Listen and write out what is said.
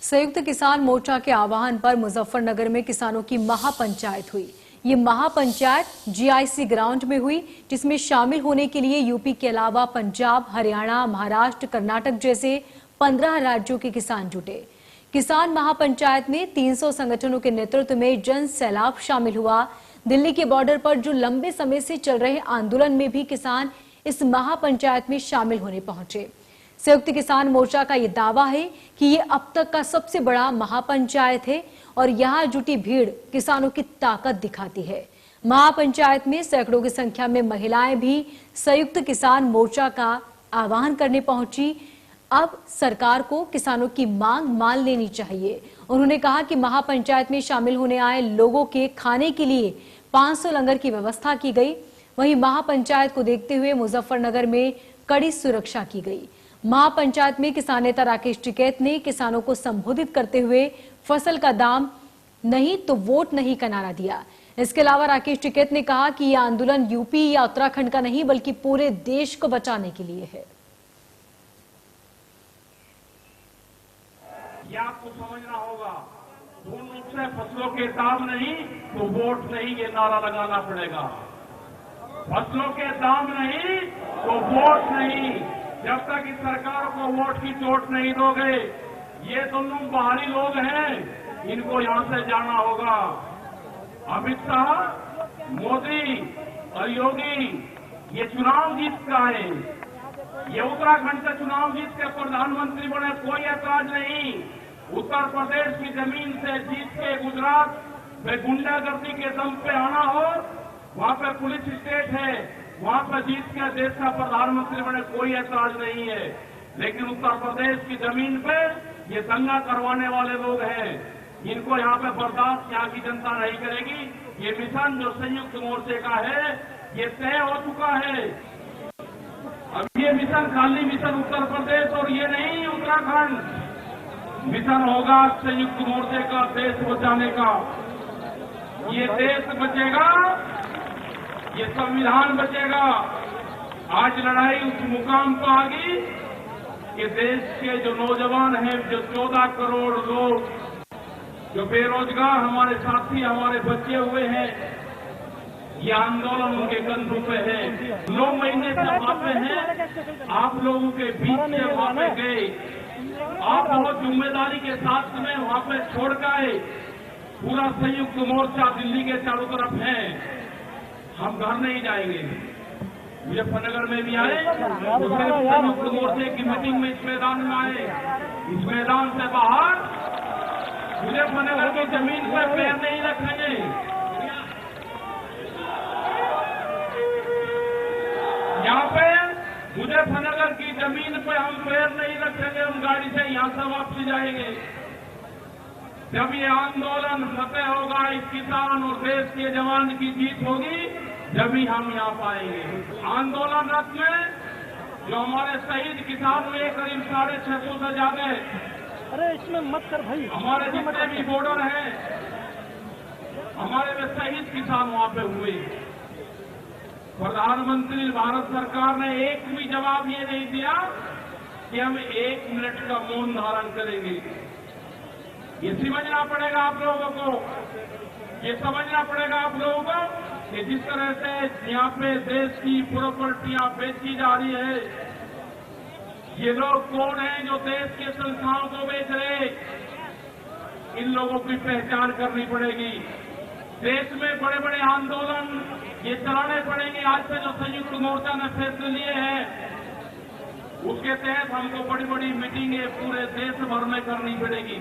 संयुक्त किसान मोर्चा के आह्वान पर मुजफ्फरनगर में किसानों की महापंचायत हुई। ये महापंचायत जीआईसी ग्राउंड में हुई, जिसमें शामिल होने के लिए यूपी के अलावा पंजाब, हरियाणा, महाराष्ट्र, कर्नाटक जैसे 15 राज्यों के किसान जुटे। किसान महापंचायत में 300 संगठनों के नेतृत्व में जन सैलाब शामिल हुआ। दिल्ली के बॉर्डर पर जो लंबे समय से चल रहे आंदोलन में भी किसान इस महापंचायत में शामिल होने पहुंचे। संयुक्त किसान मोर्चा का ये दावा है कि ये अब तक का सबसे बड़ा महापंचायत है और यहाँ जुटी भीड़ किसानों की ताकत दिखाती है। महापंचायत में सैकड़ों की संख्या में महिलाएं भी संयुक्त किसान मोर्चा का आह्वान करने पहुंची। अब सरकार को किसानों की मांग मान लेनी चाहिए। उन्होंने कहा कि महापंचायत में शामिल होने आए लोगों के खाने के लिए 500 लंगर की व्यवस्था की गई। वहीं महापंचायत को देखते हुए मुजफ्फरनगर में कड़ी सुरक्षा की गई। महापंचायत में किसान नेता राकेश टिकैत ने किसानों को संबोधित करते हुए फसल का दाम नहीं तो वोट नहीं का नारा दिया। इसके अलावा राकेश टिकैत ने कहा कि यह आंदोलन यूपी या उत्तराखंड का नहीं बल्कि पूरे देश को बचाने के लिए है। ये आपको समझना होगा, पूर्ण रूप से फसलों के दाम नहीं तो वोट नहीं, ये नारा लगाना पड़ेगा। फसलों के दाम नहीं तो वोट नहीं। जब तक इस सरकार को वोट की चोट नहीं दोगे, ये दोनों बाहरी लोग हैं, इनको यहां से जाना होगा। अमित शाह, मोदी और योगी ये चुनाव जीत का है। ये उत्तराखंड से चुनाव जीत के प्रधानमंत्री बने, कोई ऐतराज नहीं। उत्तर प्रदेश की जमीन से जीत के गुजरात में गुंडागर्दी के दम पे आना हो, वहां पे पुलिस स्टेट है, वहां पर जीत के देश का प्रधानमंत्री बने, कोई ऐतराज नहीं है। लेकिन उत्तर प्रदेश की जमीन पे ये दंगा करवाने वाले लोग हैं, इनको यहाँ पे बर्दाश्त यहाँ की जनता नहीं करेगी। ये मिशन जो संयुक्त मोर्चे का है, ये तय हो चुका है। अब ये मिशन खाली मिशन उत्तर प्रदेश और ये नहीं उत्तराखंड, मिशन होगा संयुक्त मोर्चे का देश बचाने का। ये देश बचेगा, ये संविधान बचेगा। आज लड़ाई उस मुकाम पर आ गई कि देश के जो नौजवान हैं, जो 14 करोड़ लोग जो बेरोजगार हमारे साथी, हमारे बच्चे हुए हैं, ये आंदोलन उनके कंधों पे है। 9 महीने से वहां पे हैं, आप लोगों के बीच से वहां पे गए, आप बहुत जिम्मेदारी के साथ में वहां पे छोड़ गए। पूरा संयुक्त मोर्चा दिल्ली के चारों तरफ है, हम घर नहीं जाएंगे। मुजफ्फरनगर में भी आए, संयुक्त मोर्चे की मीटिंग में इस मैदान में आए, इस मैदान से बाहर मुजफ्फरनगर की जमीन पर पैर नहीं रखेंगे। यहाँ पे मुजफ्फरनगर की जमीन पे हम पैर नहीं रखेंगे, हम गाड़ी से यहां से वापस जाएंगे। जब ये आंदोलन फतेह होगा, इस किसान और देश के जवान की जीत होगी, जब ही हम यहाँ पाएंगे। आंदोलन रथ में जो हमारे शहीद किसान हुए करीब 650 से ज्यादा, अरे इसमें मत कर भाई, हमारे जितने भी बॉर्डर हैं, हमारे में शहीद किसान वहां पे हुए। प्रधानमंत्री भारत सरकार ने एक भी जवाब ये नहीं दिया कि हम 1 मिनट का मौन धारण करेंगे। ये समझना पड़ेगा आप लोगों को, ये समझना पड़ेगा आप लोगों को कि जिस तरह से यहाँ पे देश की प्रॉपर्टियां बेची जा रही है, ये लोग कौन हैं जो देश के संस्थाओं को बेच रहे, इन लोगों की पहचान करनी पड़ेगी। देश में बड़े बड़े आंदोलन ये चलाने पड़ेंगे। आज से जो संयुक्त मोर्चा ने फैसले लिए हैं, उसके तहत हमको बड़ी बड़ी मीटिंगें पूरे देश भर में करनी पड़ेगी।